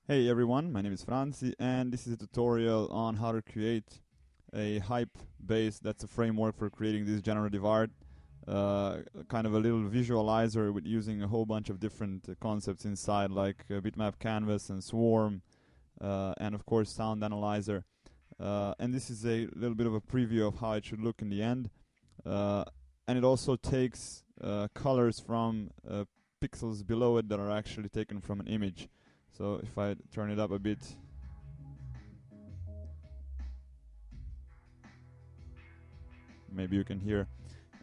Hey everyone, my name is Franzi and this is a tutorial on how to create a hype base. That's a framework for creating this generative art, kind of a little visualizer with using a whole bunch of different concepts inside, like BitmapCanvas and Swarm, and of course SoundAnalyzer. And this is a little bit of a preview of how it should look in the end. And it also takes colors from pixels below it that are actually taken from an image. So if I turn it up a bit, maybe you can hear.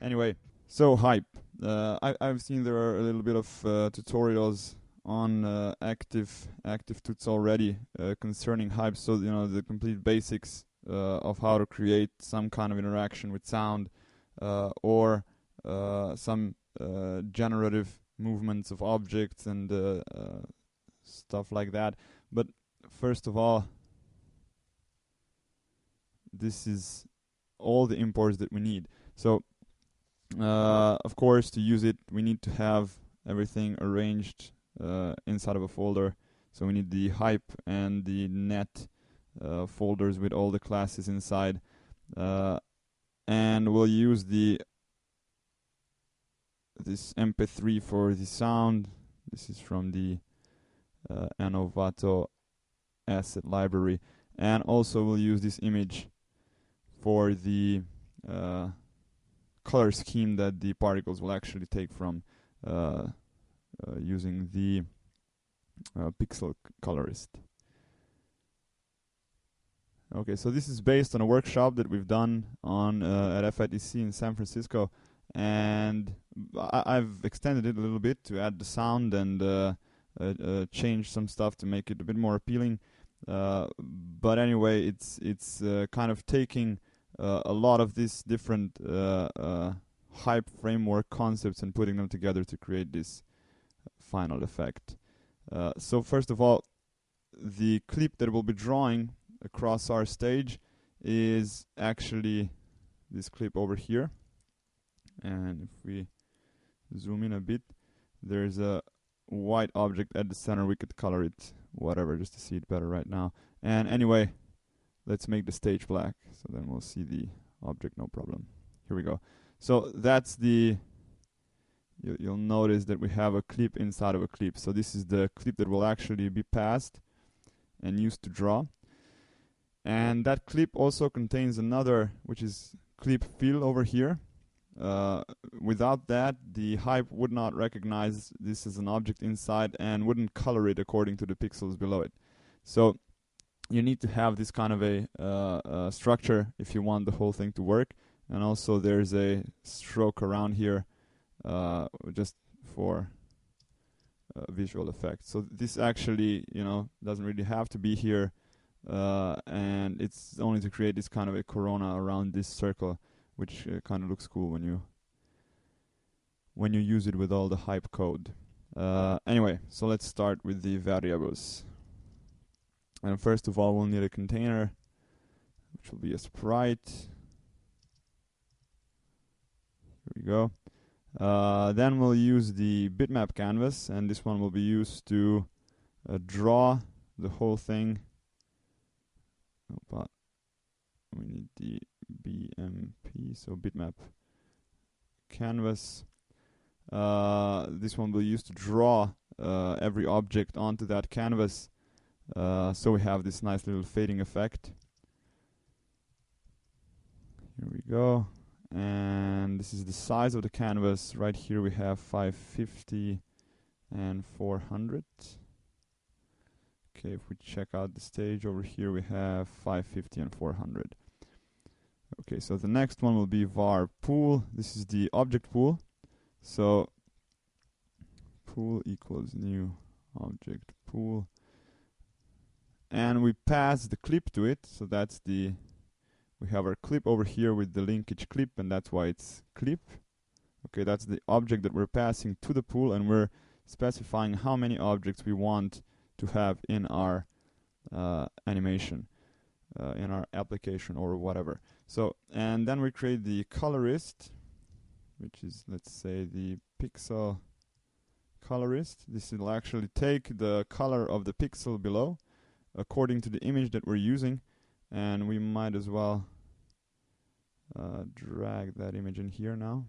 Anyway, so hype. I've seen there are a little bit of tutorials on active tuts already concerning hype. So you know the complete basics of how to create some kind of interaction with sound or some generative movements of objects and stuff like that. But first of all, this is all the imports that we need. So of course, to use it, we need to have everything arranged inside of a folder. So we need the hype and the net folders with all the classes inside, and we'll use this MP3 for the sound. This is from the Anovato asset library, and also we'll use this image for the color scheme that the particles will actually take from using the pixel colorist. Okay, so this is based on a workshop that we've done on at FITC in San Francisco, and I've extended it a little bit to add the sound and change some stuff to make it a bit more appealing. But anyway, it's kind of taking a lot of these different hype framework concepts and putting them together to create this final effect. So first of all, the clip that we'll be drawing across our stage is actually this clip over here. And if we zoom in a bit, there's a white object at the center. We could color it whatever just to see it better right now. And anyway, let's make the stage black, so then we'll see the object, no problem. Here we go. So that's the, you'll notice that we have a clip inside of a clip. So this is the clip that will actually be passed and used to draw. And that clip also contains another, which is clip fill over here. Without that, the hype would not recognize this as an object inside and wouldn't color it according to the pixels below it. So you need to have this kind of a structure if you want the whole thing to work. And also there's a stroke around here just for visual effect. So this actually, you know, doesn't really have to be here, and it's only to create this kind of a corona around this circle, which kind of looks cool when you use it with all the hype code. Anyway, so let's start with the variables. And first of all, we'll need a container, which will be a sprite. Here we go. Then we'll use the BitmapCanvas, and this one will be used to draw the whole thing. But we need the BMP, so BitmapCanvas. This one will be used to draw every object onto that canvas. So we have this nice little fading effect. Here we go. And this is the size of the canvas. Right here we have 550 and 400. Okay, if we check out the stage over here, we have 550 and 400. Okay, so the next one will be var pool. This is the object pool. So pool equals new object pool. And we pass the clip to it. So that's we have our clip over here with the linkage clip, and that's why it's clip. Okay, that's the object that we're passing to the pool, and we're specifying how many objects we want to have in our animation, in our application or whatever. So, and then we create the colorist, which is, let's say, the pixel Colorist. This will actually take the color of the pixel below according to the image that we're using, and we might as well drag that image in here now.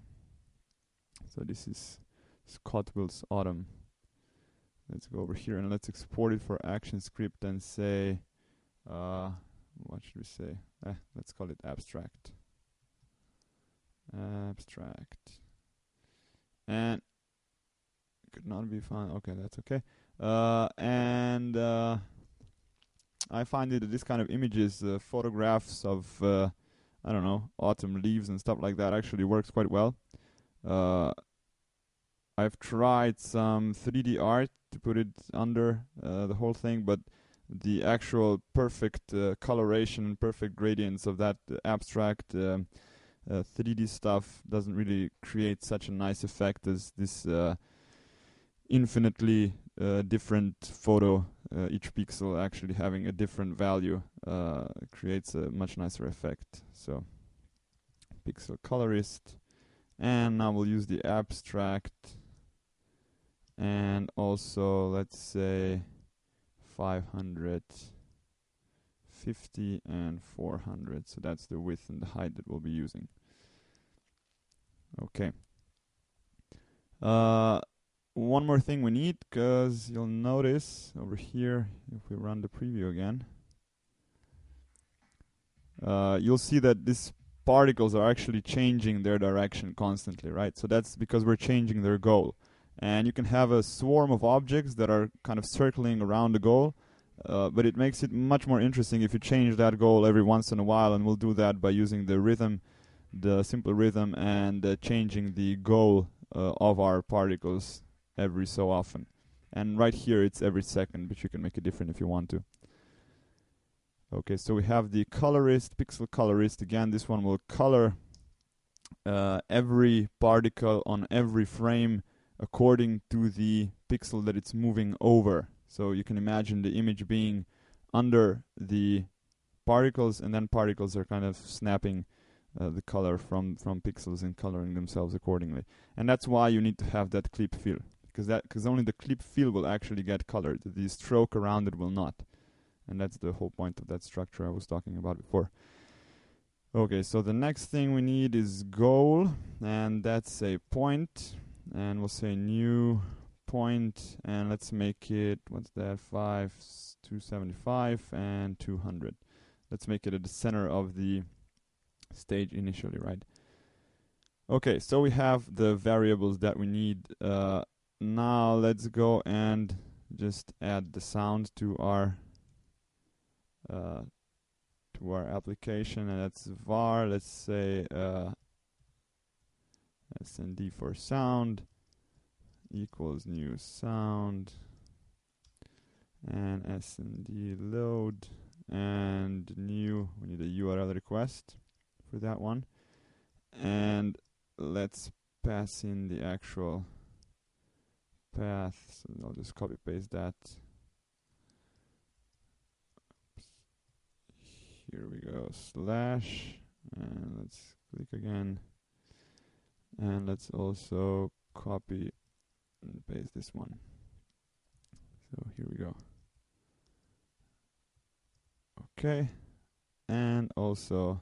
So this is Scottwill's Autumn. Let's go over here and let's export it for ActionScript and say, what should we say? Let's call it abstract. Abstract. And could not be found. Okay, that's okay. I find that this kind of images, photographs of, I don't know, autumn leaves and stuff like that actually works quite well. I've tried some 3D art to put it under the whole thing, but the actual perfect coloration, perfect gradients of that abstract 3D stuff doesn't really create such a nice effect as this infinitely different photo, each pixel actually having a different value creates a much nicer effect. So pixel colorist, and now we'll use the abstract, and also let's say 550 and 400. So that's the width and the height that we'll be using. Okay. One more thing we need, because you'll notice over here, if we run the preview again, you'll see that these particles are actually changing their direction constantly, right? So that's because we're changing their goal. And you can have a swarm of objects that are kind of circling around the goal, but it makes it much more interesting if you change that goal every once in a while, and we'll do that by using the rhythm, the simple rhythm, and changing the goal of our particles every so often. And right here it's every second, but you can make it different if you want to. Okay, so we have the colorist, pixel colorist. Again, this one will color every particle on every frame according to the pixel that it's moving over. So you can imagine the image being under the particles, and then particles are kind of snapping the color from pixels and coloring themselves accordingly. And that's why you need to have that clip fill, because only the clip fill will actually get colored. The stroke around it will not. And that's the whole point of that structure I was talking about before. Okay, so the next thing we need is goal, and that's a point. And we'll say new point, and let's make it, what's that, 275 and 200. Let's make it at the center of the stage initially, right? Okay, so we have the variables that we need. Now let's go and just add the sound to our application, and that's var. Let's say snd for sound equals new sound, and snd load, and new, we need a URL request for that one, and let's pass in the actual path. So I'll just copy paste that. Here we go, slash, and let's click again, and let's also copy and paste this one. So here we go. Okay, and also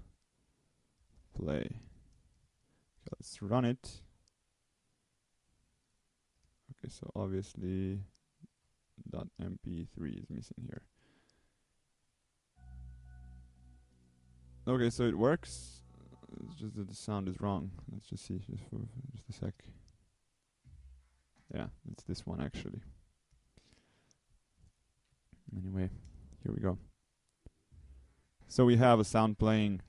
play. Okay, let's run it. Okay, so obviously .mp3 is missing here. Okay, so it works. It's just that the sound is wrong. Let's just see, just for just a sec. Yeah, it's this one actually. Anyway, here we go. So we have a sound playing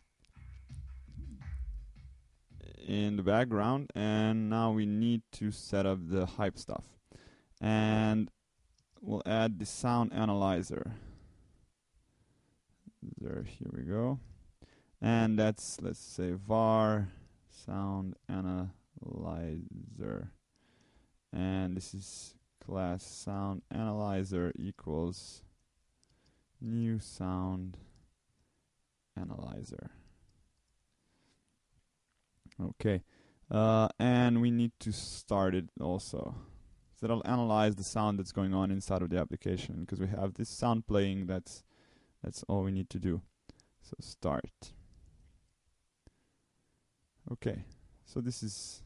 in the background, and now we need to set up the hype stuff. And we'll add the SoundAnalyzer. There, here we go. And that's, let's say, var SoundAnalyzer. And this is class SoundAnalyzer equals new SoundAnalyzer. Okay. And we need to start it also. that'll analyze the sound that's going on inside of the application. Because we have this sound playing, that's all we need to do. So start. Okay, so this is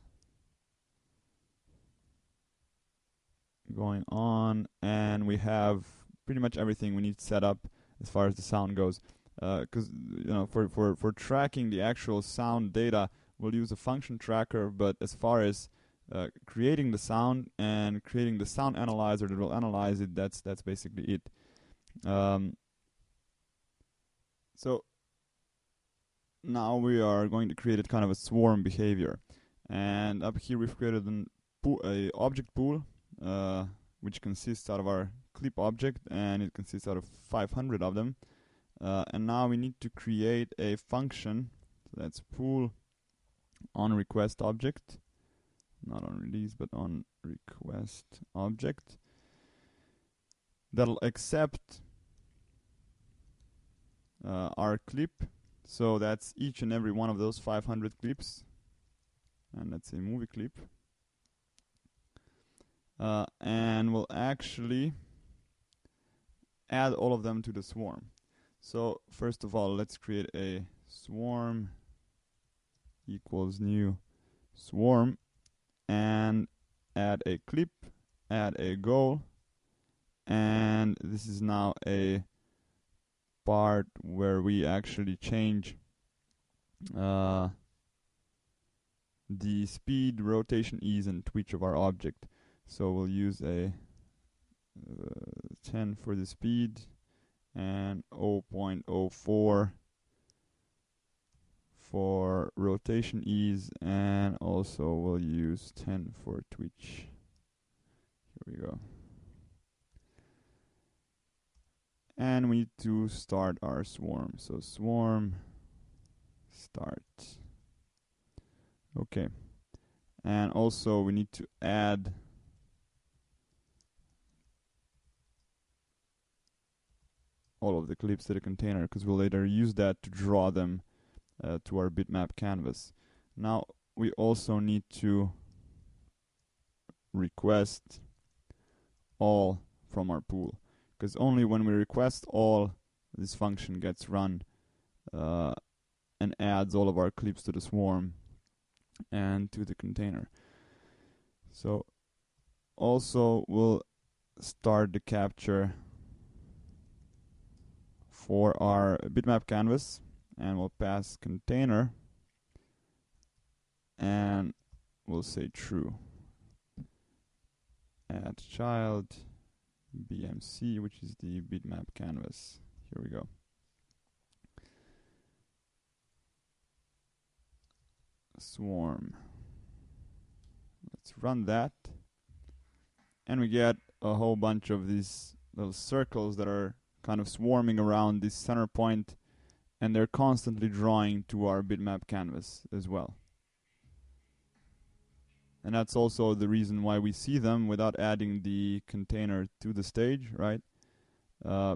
going on, and we have pretty much everything we need set up as far as the sound goes. Because for tracking the actual sound data, we'll use a function tracker, but as far as creating the sound and creating the sound analyzer that will analyze it, that's basically it. So now we are going to create a kind of a swarm behavior, and up here we've created a object pool, which consists out of our clip object, and it consists out of 500 of them. And now we need to create a function. So that's pool on request object, not on release, but on request object, that'll accept our clip. So that's each and every one of those 500 clips, and that's a movie clip. And we'll actually add all of them to the swarm. So first of all, let's create a swarm equals new swarm, and add a clip, add a goal, and this is now a part where we actually change the speed, rotation, ease, and twitch of our object. So we'll use a 10 for the speed and 0.04 for rotation ease, and also we'll use 10 for twitch. Here we go. And we need to start our swarm. So swarm start. Okay. And also we need to add all of the clips to the container, because we'll later use that to draw them to our bitmap canvas. Now we also need to request all from our pool, because only when we request all, this function gets run and adds all of our clips to the swarm and to the container. So also we'll start the capture for our bitmap canvas, and we'll pass container, and we'll say true. Add child BMC, which is the bitmap canvas. Here we go. Swarm. Let's run that, and we get a whole bunch of these little circles that are kind of swarming around this center point, and they're constantly drawing to our bitmap canvas as well. And that's also the reason why we see them without adding the container to the stage, right?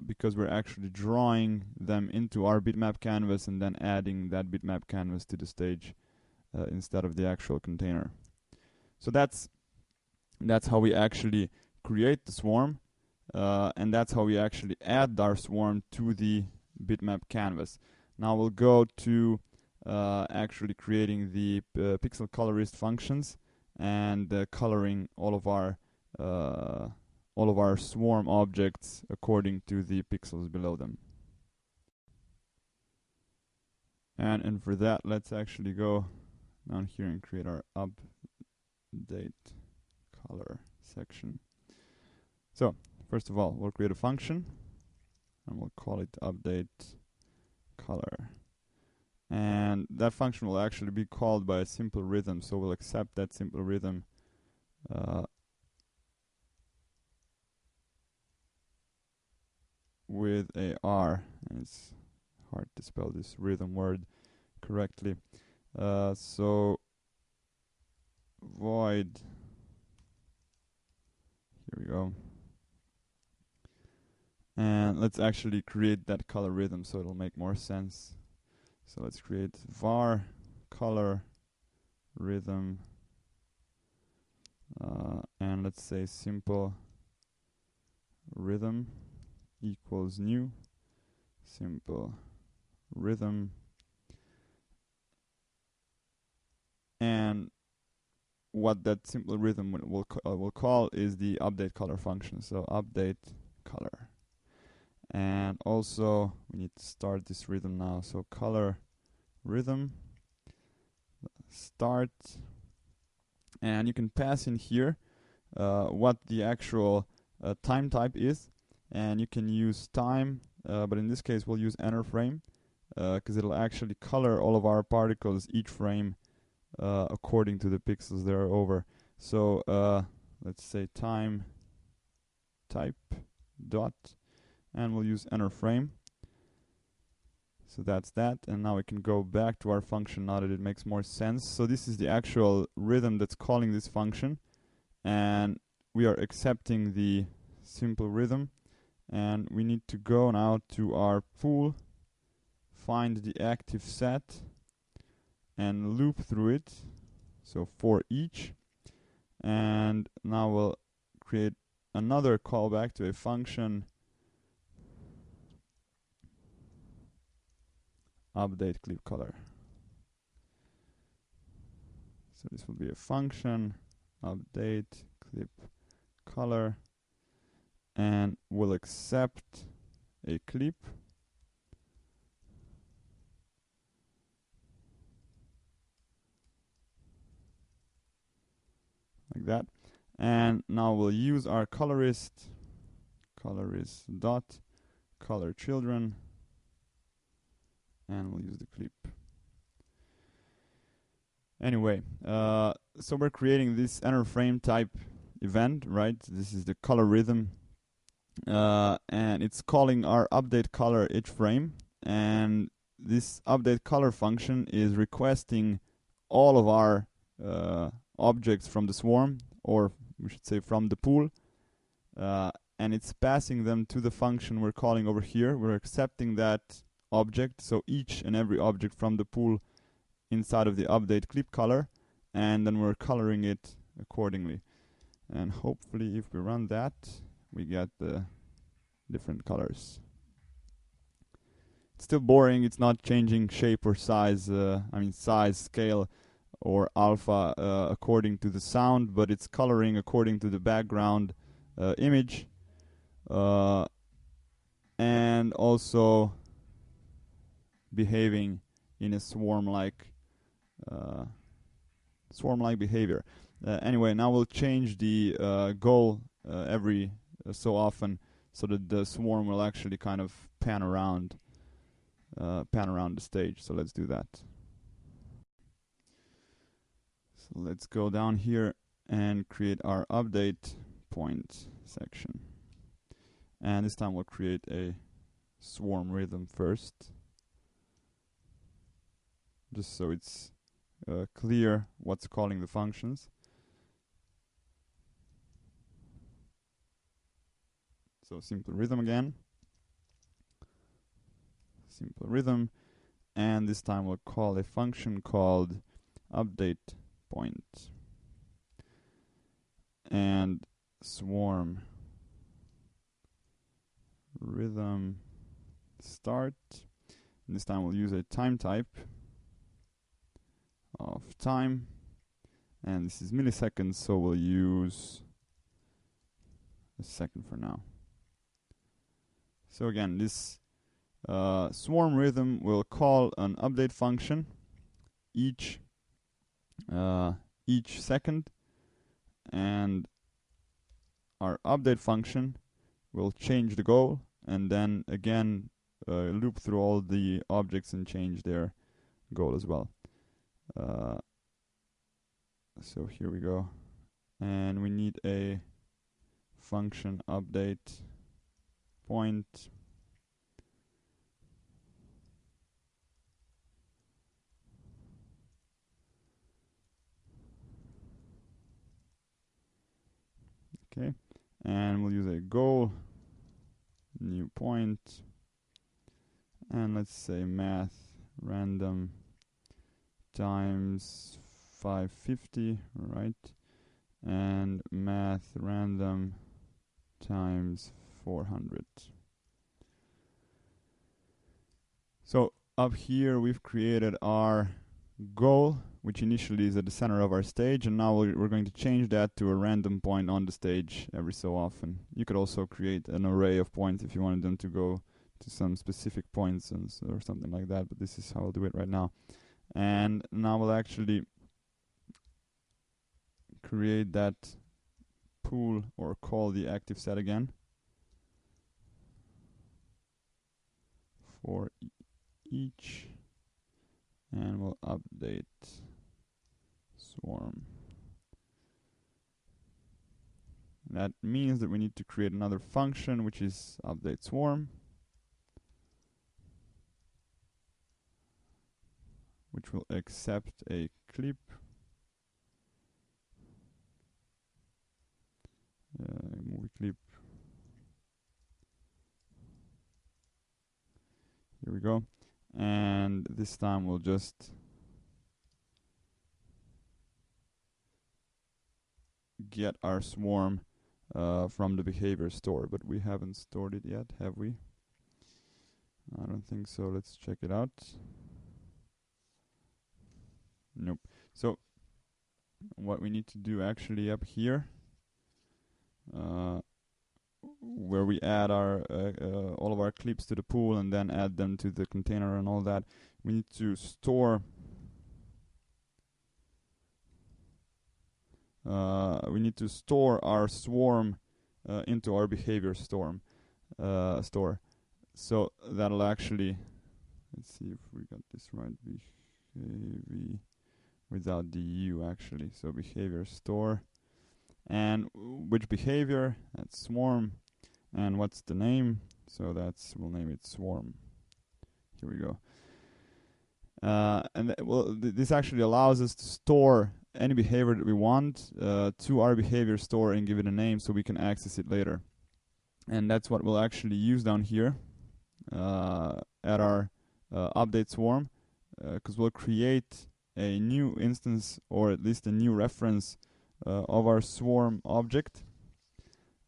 Because we're actually drawing them into our bitmap canvas and then adding that bitmap canvas to the stage instead of the actual container. So that's how we actually create the swarm, and that's how we actually add our swarm to the bitmap canvas. Now we'll go to actually creating the pixel colorist functions and coloring all of our swarm objects according to the pixels below them. And for that, let's actually go down here and create our update color section. So first of all, we'll create a function, and we'll call it update color. And that function will actually be called by a simple rhythm, so we'll accept that simple rhythm with a R, and it's hard to spell this rhythm word correctly. So void, here we go. And let's actually create that color rhythm so it'll make more sense. So let's create var color rhythm, and let's say simple rhythm equals new simple rhythm, and what that simple rhythm will call is the update color function. So update color, and also we need to start this rhythm now. So color rhythm start, and you can pass in here what the actual time type is, and you can use time, but in this case we'll use enter frame because it'll actually color all of our particles each frame according to the pixels they are over. So let's say time type dot, and we'll use enter frame. So that's that, and now we can go back to our function now that it makes more sense. So this is the actual rhythm that's calling this function, and we are accepting the simple rhythm, and we need to go now to our pool, find the active set, and loop through it, so for each. And now we'll create another callback to a function update clip color. So this will be a function update clip color, and we'll accept a clip like that. And now we'll use our colorist dot color children, and we'll use the clip. Anyway, so we're creating this enter frame type event, right? This is the color rhythm, and it's calling our update color each frame, and this update color function is requesting all of our objects from the swarm, or we should say from the pool, and it's passing them to the function we're calling over here. We're accepting that object, so each and every object from the pool inside of the update clip color, and then we're coloring it accordingly. And hopefully if we run that, we get the different colors. It's still boring, it's not changing shape or size, size, scale, or alpha according to the sound, but it's coloring according to the background image, and also behaving in a swarm-like behavior. Anyway, now we'll change the goal every so often, so that the swarm will actually kind of pan around the stage. So let's do that. So let's go down here and create our update point section, and this time we'll create a swarm rhythm first, just so it's clear what's calling the functions. So simple rhythm again, simple rhythm, and this time we'll call a function called update point, and swarm rhythm start, and this time we'll use a time type of time, and this is milliseconds, so we'll use a second for now. So again, this swarm rhythm will call an update function each second, and our update function will change the goal, and then again loop through all the objects and change their goal as well. So here we go, and we need a function update point, okay, and we'll use a goal new point, and let's say math random times 550, right? and math random times 400. So up here we've created our goal, which initially is at the center of our stage, and now we're going to change that to a random point on the stage every so often. You could also create an array of points if you wanted them to go to some specific points or something like that, but this is how I'll do it right now. And now we'll actually create that pool, or call the active set again for each, and we'll update swarm. And that means that we need to create another function, which is update swarm, which will accept a clip. Movie clip. Here we go. And this time we'll just get our swarm from the behavior store, but we haven't stored it yet, have we? I don't think so. Let's check it out. Nope. So what we need to do actually up here, where we add our all of our clips to the pool and then add them to the container and all that, we need to store our swarm into our behavior store. So that'll actually, let's see if we got this right, behavior without the U actually. So behavior store, and which behavior? That's swarm. And what's the name? So we'll name it swarm. Here we go. And this actually allows us to store any behavior that we want to our behavior store and give it a name so we can access it later. And that's what we'll actually use down here at our update swarm, because we'll create a new instance, or at least a new reference of our swarm object,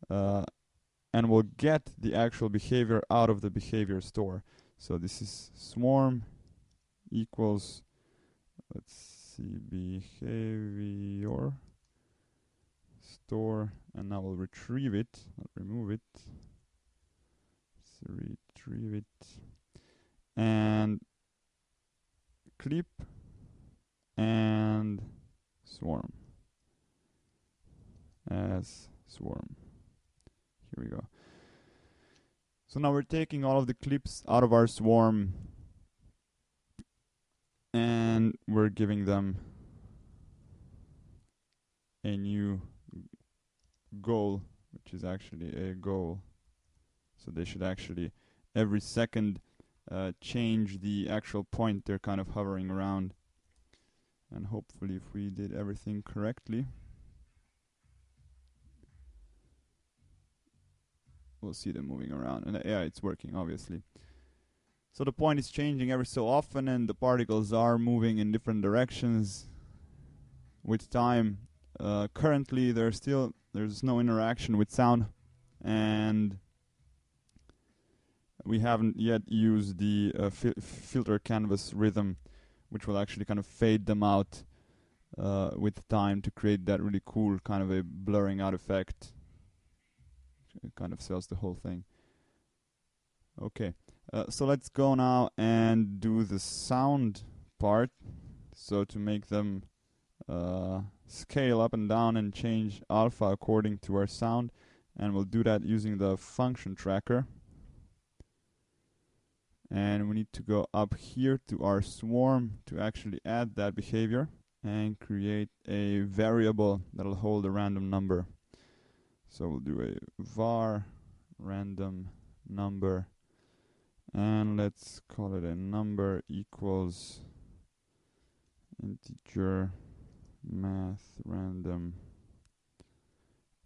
and we'll get the actual behavior out of the behavior store. So this is swarm equals, let's see, behavior store, and now we'll retrieve it, not remove it. Let's retrieve it, and clip and swarm as swarm. Here we go. So now we're taking all of the clips out of our swarm and we're giving them a new goal, which is actually a goal. So they should actually every second change the actual point they're kind of hovering around. And hopefully, if we did everything correctly, we'll see them moving around. And yeah, it's working, obviously. So the point is changing every so often, and the particles are moving in different directions with time. Currently, there's no interaction with sound, and we haven't yet used the filter canvas rhythm, which will actually kind of fade them out with time to create that really cool kind of a blurring out effect. It kind of sells the whole thing. Okay, so let's go now and do the sound part. So to make them scale up and down and change alpha according to our sound, and we'll do that using the function tracker. And we need to go up here to our swarm to actually add that behavior and create a variable that'll hold a random number. So we'll do a var random number, and let's call it a number equals integer math random,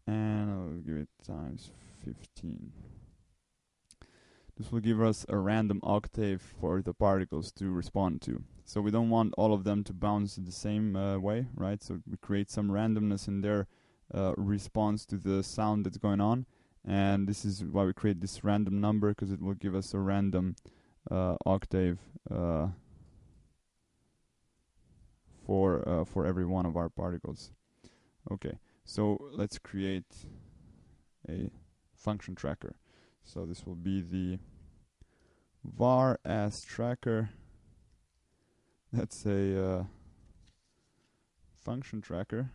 and I'll give it times 15. This will give us a random octave for the particles to respond to. So we don't want all of them to bounce the same way, right? So we create some randomness in there responds to the sound that's going on. And this is why we create this random number, because it will give us a random octave for every one of our particles. Okay, so let's create a function tracker. So this will be the var as tracker. That's a function tracker.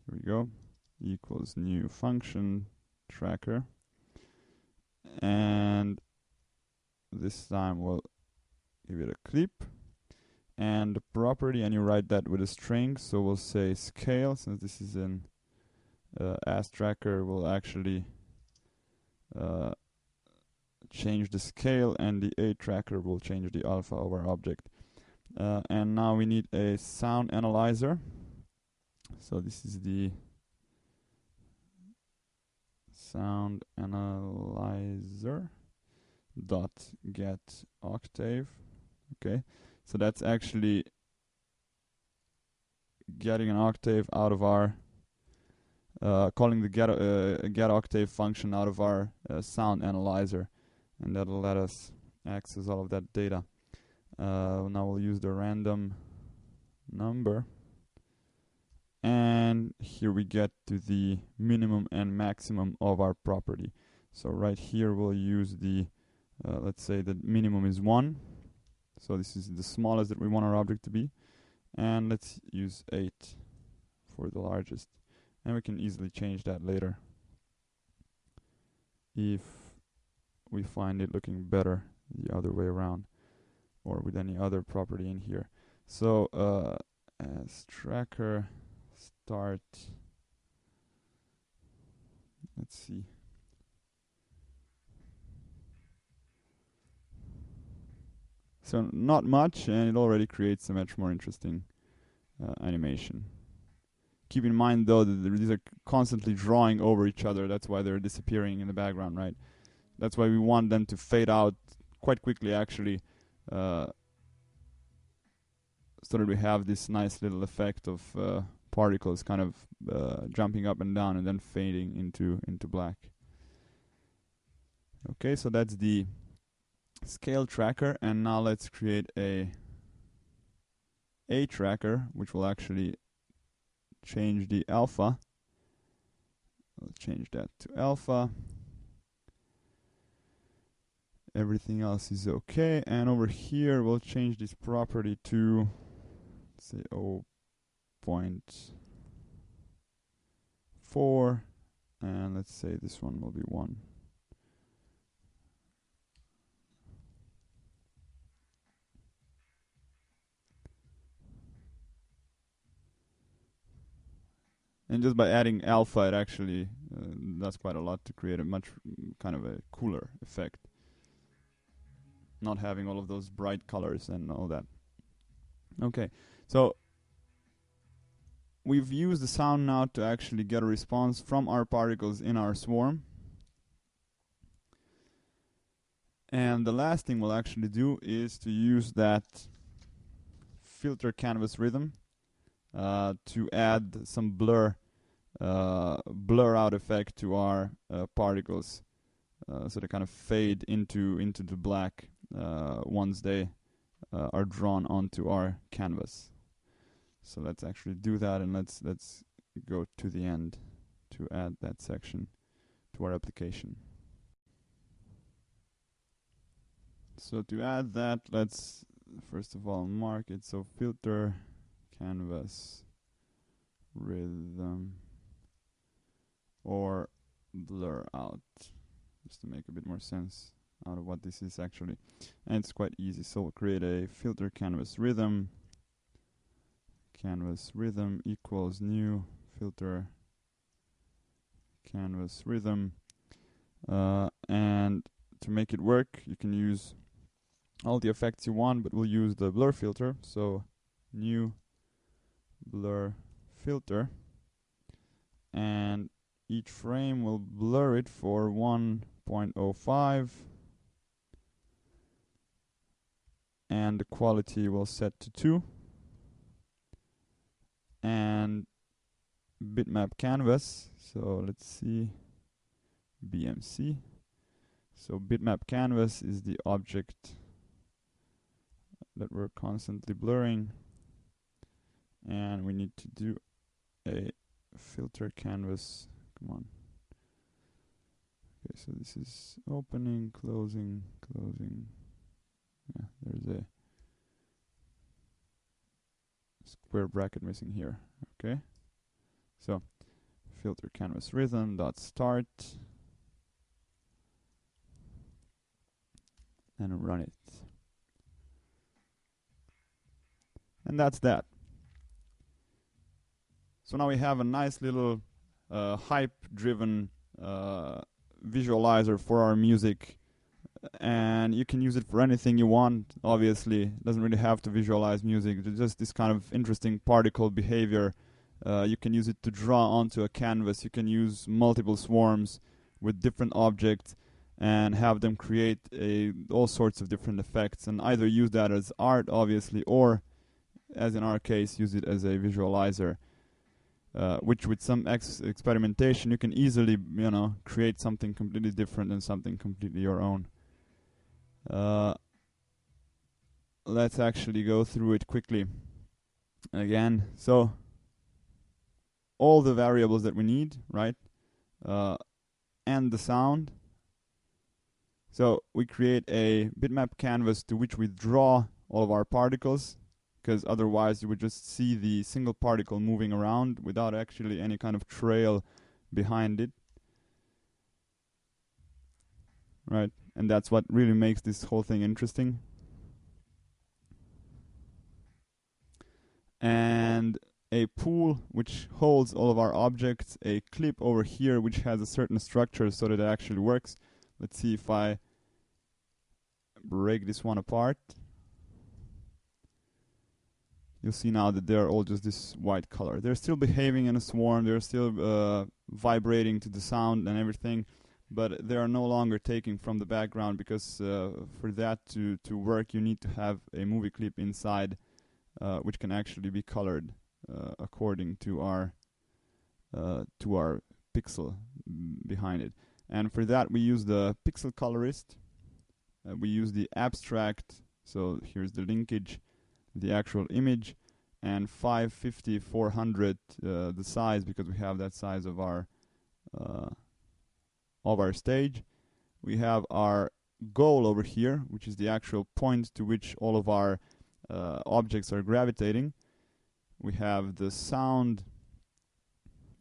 Here we go. Equals new function tracker. And this time we'll give it a clip and a property, and you write that with a string. So we'll say scale, since this is an as tracker, we'll actually change the scale, and the A tracker will change the alpha of our object. And now we need a sound analyzer. So this is the sound analyzer dot get octave. Okay, so that's actually getting an octave out of our calling the get octave function out of our sound analyzer, and that'll let us access all of that data. Now we'll use the random number, and here we get to the minimum and maximum of our property. So right here we'll use the let's say the minimum is 1, so this is the smallest that we want our object to be, and let's use 8 for the largest, and we can easily change that later if we find it looking better the other way around, or with any other property in here. So as tracker start, let's see, so not much, and it already creates a much more interesting animation. Keep in mind though that these are constantly drawing over each other. That's why they're disappearing in the background, right? That's why we want them to fade out quite quickly, actually, so that we have this nice little effect of particles kind of jumping up and down and then fading into black. Okay, so that's the scale tracker, and now let's create a tracker, which will actually change the alpha. Let's change that to alpha. Everything else is okay, and over here we'll change this property to, say, 0.4, and let's say this one will be 1. And just by adding alpha, it actually does quite a lot to create a much kind of a cooler effect, not having all of those bright colors and all that. Okay, so we've used the sound now to actually get a response from our particles in our swarm. And the last thing we'll actually do is to use that filter canvas rhythm to add some blur out effect to our particles, so they kind of fade into the black once they are drawn onto our canvas. So let's actually do that, and let's go to the end to add that section to our application. So to add that, let's first of all mark it. So filter canvas rhythm or blur out, just to make a bit more sense out of what this is actually. And it's quite easy. So we'll create a filter canvas rhythm equals new filter canvas rhythm, and to make it work you can use all the effects you want, but we'll use the blur filter. So new blur filter, and each frame will blur it for 1.05, and the quality will set to 2, and BitmapCanvas. So let's see, BMC. So BitmapCanvas is the object that we're constantly blurring, and we need to do a filter canvas. Come on. Okay, so this is opening, closing, closing. Yeah, there's a square bracket missing here. Okay, so filter canvas rhythm dot start and run it, and that's that. So now we have a nice little hype-driven visualizer for our music, and you can use it for anything you want. Obviously, it doesn't really have to visualize music. It's just this kind of interesting particle behavior. You can use it to draw onto a canvas. You can use multiple swarms with different objects and have them create all sorts of different effects, and either use that as art, obviously, or, as in our case, use it as a visualizer. Which with some experimentation you can easily, create something completely different and something completely your own. Let's actually go through it quickly again. So all the variables that we need, right? And the sound. So we create a bitmap canvas to which we draw all of our particles, because otherwise you would just see the single particle moving around without actually any kind of trail behind it. Right? And that's what really makes this whole thing interesting. And a pool which holds all of our objects, a clip over here which has a certain structure so that it actually works. Let's see if I break this one apart. You'll see now that they're all just this white color. They're still behaving in a swarm, they're still vibrating to the sound and everything, but they are no longer taking from the background, because for that to work you need to have a movie clip inside, which can actually be colored according to our pixel behind it. And for that we use the pixel colorist. We use the abstract, so here's the linkage, the actual image, and 550, 400 the size, because we have that size of our stage. We have our goal over here, which is the actual point to which all of our objects are gravitating. We have the sound,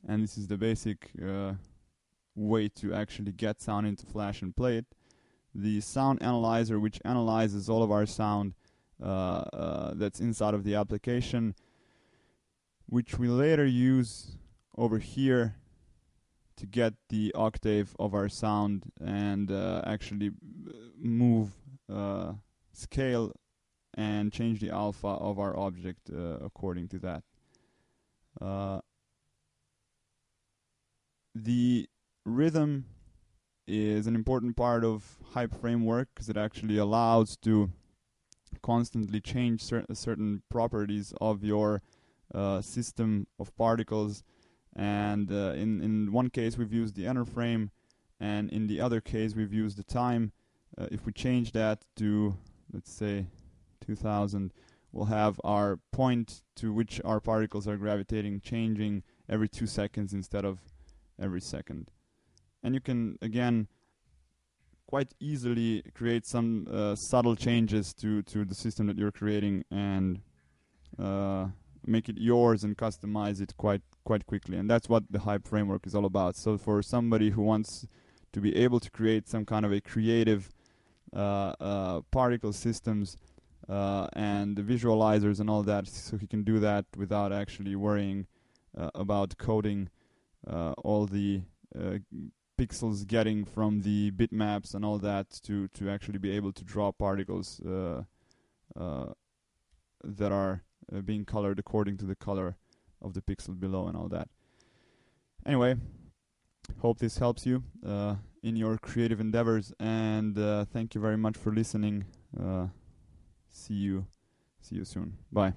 and this is the basic way to actually get sound into Flash and play it. The SoundAnalyzer, which analyzes all of our sound that's inside of the application, which we later use over here to get the octave of our sound and actually move, scale, and change the alpha of our object according to that. The rhythm is an important part of Hype framework, because it actually allows to constantly change certain properties of your system of particles. And in one case we've used the enter frame, and in the other case we've used the time. If we change that to, let's say, 2000, we'll have our point to which our particles are gravitating changing every 2 seconds instead of every second. And you can, again, quite easily create some subtle changes to the system that you're creating, and make it yours and customize it quite quickly. And that's what the Hype framework is all about. So for somebody who wants to be able to create some kind of a creative particle systems and the visualizers and all that, so he can do that without actually worrying about coding all the pixels getting from the bitmaps and all that to actually be able to draw particles that are being colored according to the color of the pixel below and all that. Anyway, hope this helps you in your creative endeavors, and thank you very much for listening. See you soon. Bye.